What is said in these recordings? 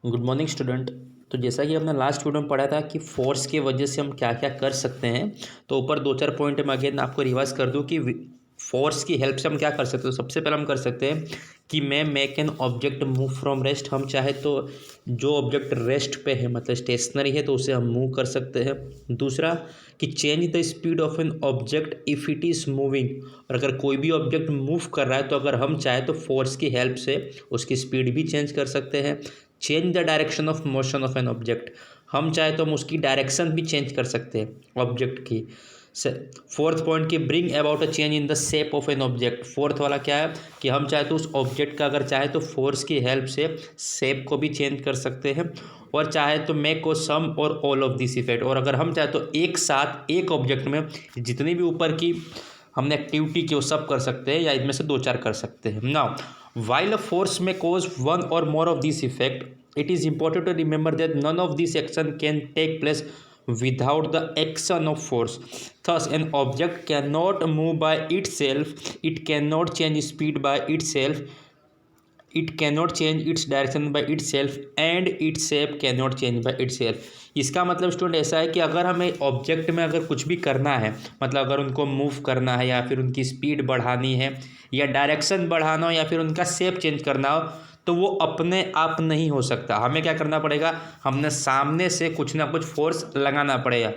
Good morning student. तो जैसा कि हमने लास्ट वीडियो में पढ़ा था कि फोर्स की वजह से हम क्या क्या कर सकते हैं, तो ऊपर दो चार पॉइंट मैं अगेन आपको रिवाइज कर दूं कि फोर्स की हेल्प से हम क्या कर सकते हैं। तो सबसे पहले हम कर सकते हैं कि मैं make an object move from rest. हम चाहे तो जो ऑब्जेक्ट रेस्ट पे है मतलब स्टेशनरी है तो उसे हम मूव कर सकते हैं। दूसरा कि change the speed of an object if it is moving. और अगर कोई भी ऑब्जेक्ट मूव कर रहा है तो अगर हम चाहे तो फोर्स की हेल्प से उसकी स्पीड भी चेंज कर सकते हैं। Change the direction of motion of an object. हम चाहे तो हम उसकी डायरेक्शन भी चेंज कर सकते हैं ऑब्जेक्ट की। फोर्थ पॉइंट की bring about a change in the shape of an object. Fourth वाला क्या है कि हम चाहे तो उस ऑब्जेक्ट का अगर चाहे तो फोर्स की हेल्प से शेप को भी चेंज कर सकते हैं, और चाहे तो मेक को सम और ऑल ऑफ दिस इफेक्ट। और अगर हम चाहे तो एक साथ एक ऑब्जेक्ट में जितनी भी ऊपर की हमने एक्टिविटी की वो सब कर सकते हैं, या इनमें से दो चार कर सकते हैं। Now while a force may cause one or more of these effect, it is important to remember that none of these action can take place without the action of force. Thus, an object cannot move by itself, it cannot change speed by itself, it cannot change its direction by itself, and its shape cannot change by itself. इसका मतलब student ऐसा है कि अगर हमें object में अगर कुछ भी करना है, मतलब अगर उनको मूव करना है या फिर उनकी स्पीड बढ़ानी है या डायरेक्शन बढ़ाना हो या फिर उनका शेप चेंज करना हो, तो वो अपने आप नहीं हो सकता। हमें क्या करना पड़ेगा, हमने सामने से कुछ ना कुछ फोर्स लगाना पड़ेगा।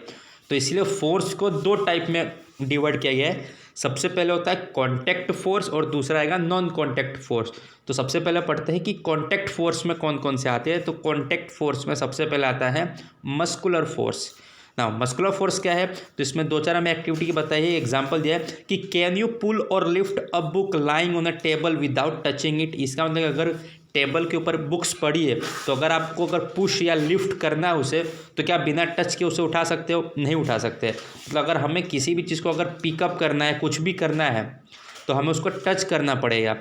तो इसलिए फोर्स को दो टाइप में डिवाइड किया गया है। सबसे पहले होता है कॉन्टैक्ट फोर्स और दूसरा आएगा नॉन कॉन्टैक्ट फोर्स। तो सबसे पहले पढ़ते हैं कि कॉन्टैक्ट फोर्स में कौन कौन से आते हैं। तो कॉन्टैक्ट फोर्स में सबसे पहले आता है मस्कुलर फोर्स। ना मस्कुलर फोर्स क्या है, तो इसमें दो चार हमें एक्टिविटी की बताई है। एग्जांपल दिया है कि कैन यू पुल और lift a book lying on a table without touching it. इसका मतलब अगर टेबल के ऊपर बुक्स पड़ी है तो अगर आपको अगर पुश या लिफ्ट करना है उसे, तो क्या बिना टच के उसे उठा सकते हो? नहीं उठा सकते। मतलब अगर हमें किसी भी चीज़ को अगर पिकअप करना है, कुछ भी करना है, तो हमें उसको टच करना पड़ेगा।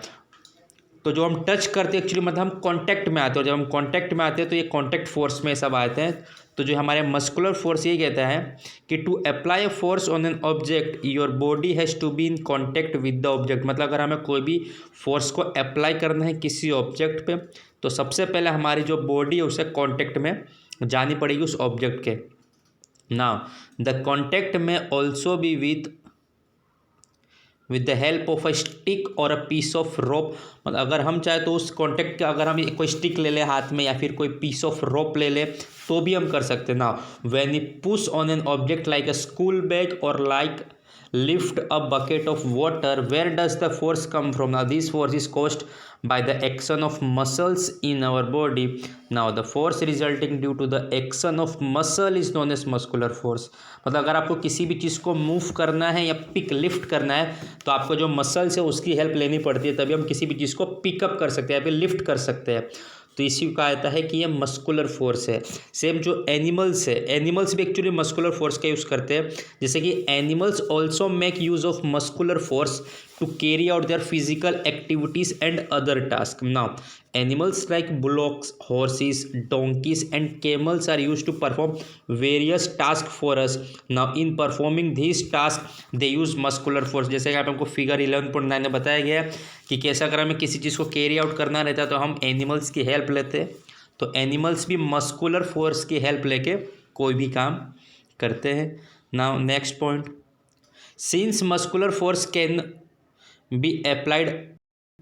तो जो हम टच करते हैं एक्चुअली मतलब हम कांटेक्ट में आते हैं, और जब हम कांटेक्ट में आते हैं तो ये कांटेक्ट फोर्स में सब आते हैं। तो जो हमारे मस्कुलर फोर्स ये कहता है कि to apply a force on an object your body has to be in contact with the object. मतलब अगर हमें कोई भी फोर्स को अप्लाई करना है किसी ऑब्जेक्ट पे, तो सबसे पहले हमारी जो बॉडी है उसे कांटेक्ट में जानी पड़ेगी उस ऑब्जेक्ट के। नाउ द कांटेक्ट में also be with the help of a stick और अ पीस ऑफ रोप। मतलब अगर हम चाहे तो उस कॉन्टेक्ट का अगर हम कोई स्टिक ले ले हाथ में या फिर कोई पीस ऑफ रोप ले ले तो भी हम कर सकते हैं। ना when you push on an object like a school bag और like lift a bucket of water, where does the force come from? Now this force is caused by the action of muscles in our body. Now the force resulting due to the action of muscle is known as muscular force. मतलब अगर आपको किसी भी चीज़ को move करना है या pick lift करना है तो आपको जो मसल्स है उसकी हेल्प लेनी पड़ती है, तभी हम किसी भी चीज़ को पिकअप कर सकते हैं या फिर लिफ्ट कर सकते हैं। तो इसी को कहा जाता है कि ये मस्कुलर फोर्स है। सेम जो एनिमल्स है, एनिमल्स भी एक्चुअली मस्कुलर फोर्स का यूज़ करते हैं। जैसे कि animals also make use of muscular force to carry out their physical activities and other task. Now animals like bullocks, horses, donkeys and camels are used to perform various tasks for us. Now in performing these tasks they use muscular force. जैसे कि आप हमको figure 11.9 में बताया गया है कि कैसे अगर हमें किसी चीज़ को कैरी आउट करना रहता है तो हम एनिमल्स की हेल्प लेते हैं। तो एनिमल्स भी मस्कुलर फोर्स की हेल्प लेके कोई भी काम करते हैं। Now next point, since muscular force can be applied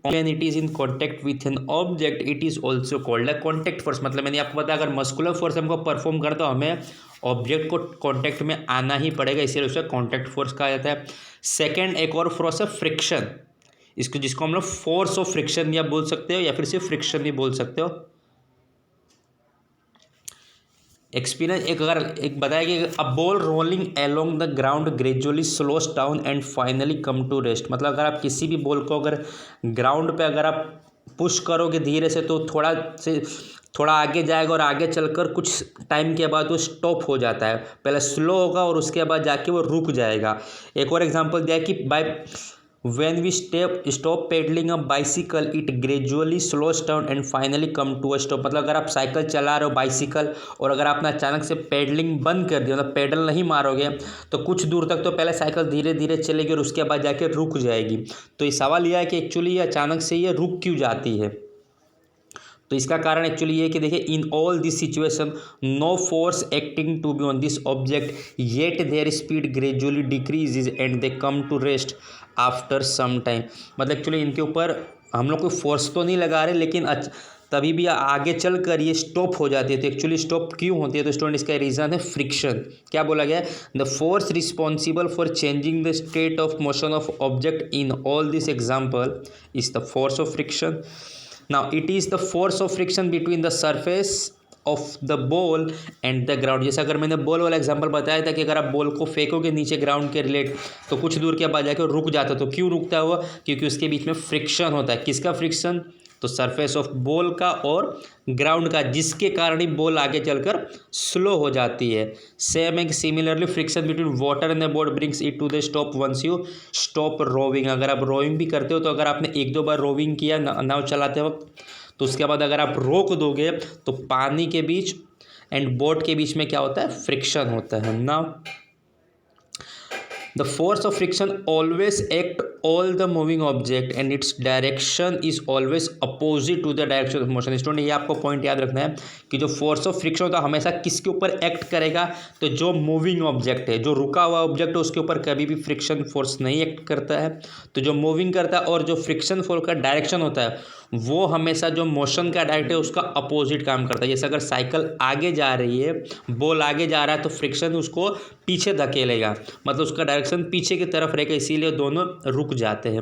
when it is in contact with an object it is also called a contact force। मतलब मैंने आपको बताया अगर मस्कुलर फोर्स हमको परफॉर्म करता हो हमें ऑब्जेक्ट को कांटेक्ट में आना ही पड़ेगा, इसलिए उसे कांटेक्ट फोर्स कहा जाता है। सेकंड एक और फोर्स है फ्रिक्शन, इसको जिसको हम लोग फोर्स ऑफ फ्रिक्शन या बोल सकते हो या फिर सिर्फ फ्रिक्शन भी बोल सकते हो। एक्सपीरियंस एक अगर एक बताया कि a ball rolling along the ground gradually slows down and finally come to rest. मतलब अगर आप किसी भी बॉल को अगर ग्राउंड पे अगर आप पुश करोगे धीरे से तो थोड़ा आगे जाएगा और आगे चलकर कुछ टाइम के बाद वो स्टॉप हो जाता है। पहले स्लो होगा और उसके बाद जाके वो रुक जाएगा। एक और एग्जांपल दिया कि bye when we stop pedaling a bicycle it gradually slows down and finally come to a stop। मतलब अगर आप साइकिल चला रहे हो बाइसिकल और अगर आपने अचानक से पेडलिंग बंद कर दिया, मतलब पेडल नहीं मारोगे, तो कुछ दूर तक तो पहले साइकिल धीरे धीरे चलेगी और उसके बाद जाके रुक जाएगी। तो ये सवाल यह है कि एक्चुअली ये अचानक से ये रुक क्यों जाती है। तो इसका कारण एक्चुअली ये है कि देखिए in all this situation no force acting to be on this object yet their speed gradually decreases and they come to rest after some time. मतलब एक्चुअली इनके ऊपर हम लोग कोई फोर्स तो नहीं लगा रहे, लेकिन तभी भी आगे चल कर ये स्टॉप हो जाती है। तो एक्चुअली स्टॉप क्यों होती है? तो स्टूडेंट इसका रीज़न है फ्रिक्शन। क्या बोला गया है? The force responsible for changing the state of motion of object in all this example is the force of friction. Now it is the force of friction between the surface of the ball and the ground. जैसे अगर मैंने ball वाला example बताया था कि अगर आप ball को फेंकोगे नीचे ग्राउंड के रिलेट तो कुछ दूर के बाद जाकर रुक जाता। तो क्यों रुकता हुआ? क्योंकि उसके बीच में फ्रिक्शन होता है। किसका फ्रिक्शन? तो सरफेस ऑफ बॉल का और ग्राउंड का, जिसके कारण ही बॉल आगे चलकर स्लो हो जाती है। सेम एक similarly friction between water and the boat brings it to the stop once you stop rowing. अगर आप रोविंग भी करते हो तो अगर आपने एक दो बार रोविंग किया नाव चलाते वक्त, तो उसके बाद अगर आप रोक दोगे तो पानी के बीच एंड बोट के बीच में क्या होता है? फ्रिक्शन होता है। Now the force of friction always act all the moving object and its direction is always opposite to the direction of motion। Student ये आपको पॉइंट याद रखना है कि जो फोर्स ऑफ फ्रिक्शन होता है हमेशा किसके ऊपर एक्ट करेगा? तो जो मूविंग ऑब्जेक्ट है, जो रुका हुआ ऑब्जेक्ट है, उसके ऊपर कभी भी फ्रिक्शन फोर्स नहीं एक्ट करता है। तो जो मूविंग करता है और जो फ्रिक्शन फोर्स का डायरेक्शन होता है वो हमेशा जो मोशन का डायरेक्ट है उसका अपोजिट काम करता है। जैसे अगर साइकिल आगे जा रही है, बॉल आगे जा रहा है, तो फ्रिक्शन उसको पीछे धकेलेगा, मतलब उसका डायरेक्शन पीछे की तरफ रहेगा, इसीलिए दोनों रुक जाते हैं।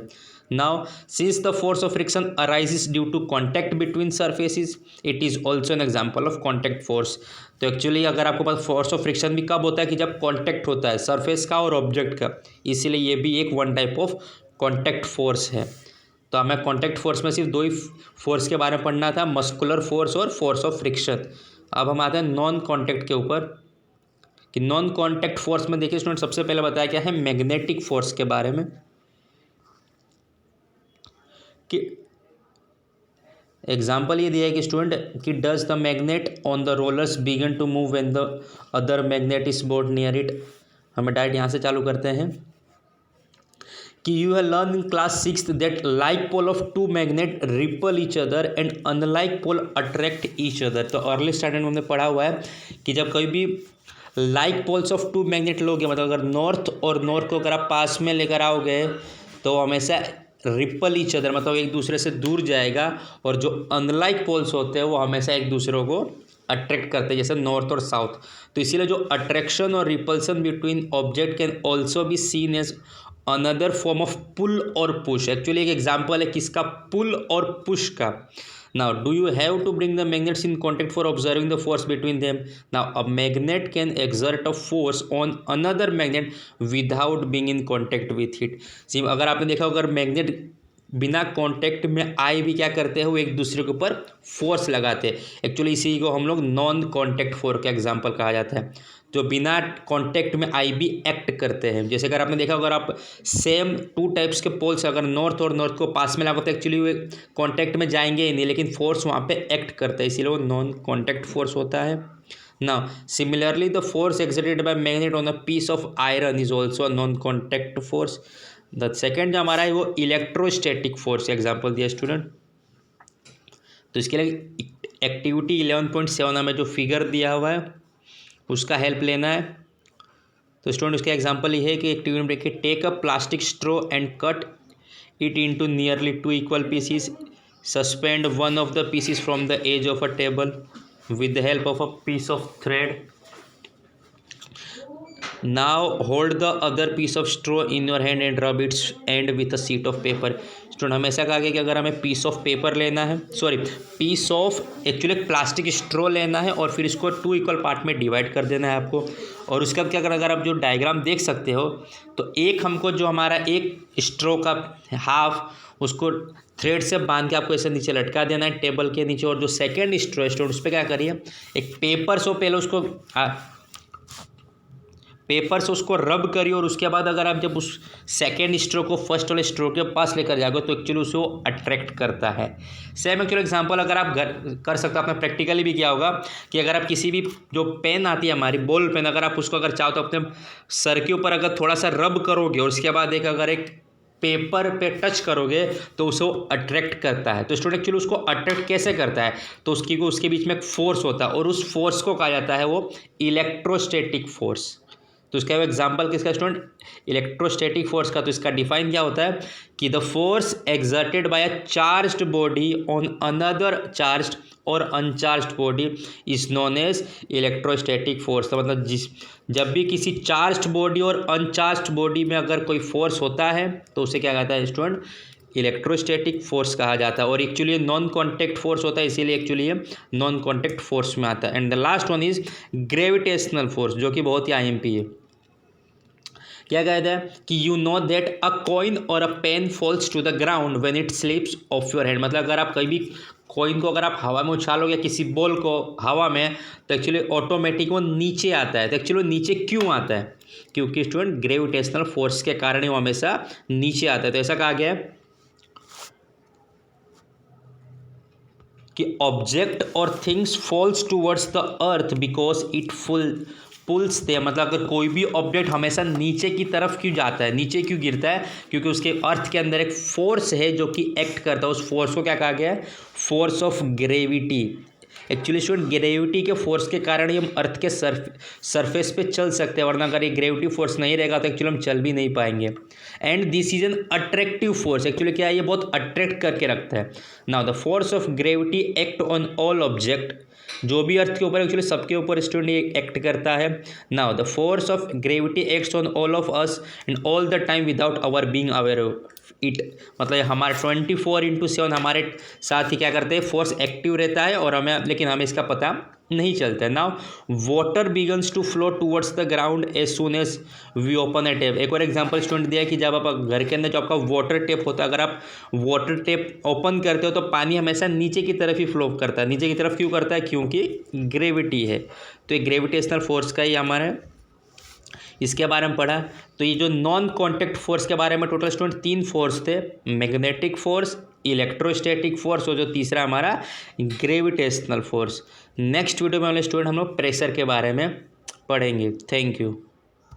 Now since the force of friction arises due to contact between surfaces it is also an example of contact force. तो एक्चुअली अगर आपको पास फोर्स ऑफ फ्रिक्शन भी कब होता है? कि जब कॉन्टैक्ट होता है सरफेस का और ऑब्जेक्ट का, इसीलिए ये भी एक one type of contact force है। तो हमें कॉन्टैक्ट फोर्स में सिर्फ दो ही फोर्स के बारे में पढ़ना था, मस्कुलर फोर्स और फोर्स ऑफ फ्रिक्शन। अब हम आते हैं नॉन कॉन्टैक्ट के ऊपर कि नॉन कॉन्टैक्ट फोर्स में देखिए स्टूडेंट सबसे पहले बताया क्या है? मैग्नेटिक फोर्स के बारे में कि एग्जाम्पल ये दिया है कि स्टूडेंट कि does the magnet on the rollers begin to move when the other magnet is brought near it. हमें डायरेक्ट यहाँ से चालू करते हैं कि you have learn in class 6th that like pole of two magnet repel each other and unlike pole attract each other. तो early standard में हमने पढ़ा हुआ है कि जब कभी भी like poles of two magnet लोगे, मतलब अगर नॉर्थ और नॉर्थ को अगर आप पास में लेकर आओगे तो हमेशा रिपल ईच अदर, मतलब एक दूसरे से दूर जाएगा, और जो अनलाइक पोल्स होते हैं वो हमेशा एक दूसरे को अट्रैक्ट करते हैं, जैसे नॉर्थ और साउथ। तो इसीलिए जो अट्रैक्शन और repulsion between object can also be seen as another form of pull और पुश। एक्चुअली एक एग्जाम्पल है किसका? पुल और पुश का। Now, do you have to bring the magnets in contact for observing the force between them? Now, a magnet can exert a force on another magnet without being in contact with it. See, अगर आपने देखा अगर magnet बिना contact में आए भी क्या करते हैं? वो एक दूसरे के ऊपर फोर्स लगाते हैं। एक्चुअली इसी को हम लोग नॉन कांटेक्ट फोर्स का एग्जांपल कहा जाता है, जो बिना कांटेक्ट में आई भी एक्ट करते हैं। जैसे अगर आपने देखा अगर आप सेम टू टाइप्स के पोल्स अगर नॉर्थ और नॉर्थ को पास में लगाते तो एक्चुअली वो कांटेक्ट में जाएंगे ही नहीं, लेकिन फोर्स वहाँ पे एक्ट करता है, इसीलिए वो नॉन कांटेक्ट फोर्स होता है। Now similarly the force exerted by magnet on a piece of iron is also a non contact force. The second जो हमारा है वो इलेक्ट्रोस्टैटिक फोर्स एग्जाम्पल दिया स्टूडेंट। तो इसके लिए एक्टिविटी 11.7 में जो फिगर दिया हुआ है उसका हेल्प लेना है। तो स्टूडेंट उसका एग्जांपल ये है कि activity break take a plastic straw and cut it into nearly 2 equal pieces, suspend one of the pieces from the edge of a table with the help of a piece of thread. Now hold the other piece of straw in your hand and rub its end with a sheet of paper. Student हमेशा कहा गया कि अगर हमें piece of paper लेना है, piece of actually plastic straw लेना है और फिर इसको 2 इक्वल पार्ट में डिवाइड कर देना है आपको। और उसका क्या करना, अगर आप जो डायग्राम देख सकते हो तो एक हमको जो हमारा एक स्ट्रॉ का हाफ उसको थ्रेड से बांध के आपको ऐसे नीचे लटका देना है टेबल के नीचे, और जो सेकेंड स्ट्रॉ उस पर क्या करिए एक पेपर से पहले उसको पेपर से उसको रब करिए, और उसके बाद अगर आप जब उस सेकेंड स्ट्रो को फर्स्ट वाले स्ट्रो के पास लेकर जाओगे तो एक्चुअली उसे वो अट्रैक्ट करता है। सेम एक्चुअली एग्जांपल अगर आप कर सकते हो, आपने प्रैक्टिकली भी किया होगा कि अगर आप किसी भी जो पेन आती है हमारी बॉल पेन, अगर आप उसको अगर चाहो तो अपने सर के ऊपर अगर थोड़ा सा रब करोगे और उसके बाद एक अगर एक पेपर पे टच करोगे तो उसे वो अट्रैक्ट करता है। तो स्टूडेंट एक्चुअली उसको अट्रैक्ट कैसे करता है, तो उसके बीच में एक फोर्स होता है और उस फोर्स को कहा जाता है वो इलेक्ट्रोस्टैटिक फोर्स। तो इसका एग्जांपल किसका स्टूडेंट, इलेक्ट्रोस्टैटिक फोर्स का। तो इसका डिफाइन क्या होता है कि the force exerted by a charged body on another charged और uncharged body is known as electrostatic force. तो मतलब जब भी किसी चार्ज्ड बॉडी और अनचार्ज्ड बॉडी में अगर कोई फोर्स होता है तो उसे क्या कहता है स्टूडेंट, इलेक्ट्रोस्टैटिक फोर्स कहा जाता है। और एक्चुअली नॉन कॉन्टैक्ट फोर्स होता है, इसीलिए एक्चुअली ये नॉन कॉन्टैक्ट फोर्स में आता है। And the last one is gravitational force, जो कि बहुत ही आईएमपी है। क्या कहता है कि you know that a coin और a pen falls to the ground when it slips off your hand. मतलब अगर आप कहीं भी कॉइन को अगर आप हवा में उछालोगे, किसी बॉल को हवा में, तो एक्चुअली ऑटोमेटिक वो नीचे आता है। तो एक्चुअली नीचे क्यों आता है, क्योंकि स्टूडेंट ग्रेविटेशनल फोर्स के कारण ही वो हमेशा नीचे आता है। तो ऐसा कहा गया है कि ऑब्जेक्ट और things falls towards the earth because it pulls they. मतलब अगर कोई भी ऑब्जेक्ट हमेशा नीचे की तरफ क्यों जाता है, नीचे क्यों गिरता है, क्योंकि उसके अर्थ के अंदर एक फोर्स है जो कि एक्ट करता है। उस फोर्स को क्या कहा गया है, force of gravity. Actually student gravity के फोर्स के कारण ही हम अर्थ के सरफेस पे चल सकते हैं, वरना अगर ये ग्रेविटी फोर्स नहीं रहेगा तो एक्चुअली हम चल भी नहीं पाएंगे। And this is an attractive force. Actually क्या है, ये बहुत अट्रैक्ट करके रखता है। Now the force of gravity act on all object, जो भी अर्थ के ऊपर एक्चुअली सबके ऊपर स्टूडेंट एक्ट करता है। Now the force of gravity acts on all of us and all the time without our being aware of it. मतलब हमारे 24/7 हमारे साथ ही क्या करते हैं, फोर्स एक्टिव रहता है और हमें, लेकिन हमें इसका पता नहीं चलता है। Now water begins to flow towards the ground as soon as we open a tap. एक और एग्जांपल स्टूडेंट दिया है कि जब आप घर के अंदर जो आपका वाटर टैप होता है, अगर आप वाटर टैप ओपन करते हो तो पानी हमेशा नीचे की तरफ ही फ्लो करता है। नीचे की तरफ क्यों करता है, क्योंकि ग्रेविटी है। तो ये ग्रेविटेशनल फोर्स का ही हमारे इसके बारे में पढ़ा। तो ये जो नॉन कॉन्टैक्ट फोर्स के बारे में टोटल स्टूडेंट 3 फोर्स थे, मैग्नेटिक फोर्स, इलेक्ट्रोस्टैटिक फोर्स और जो तीसरा हमारा ग्रेविटेशनल फोर्स। नेक्स्ट वीडियो में वाले स्टूडेंट हम लोग प्रेशर के बारे में पढ़ेंगे। Thank you.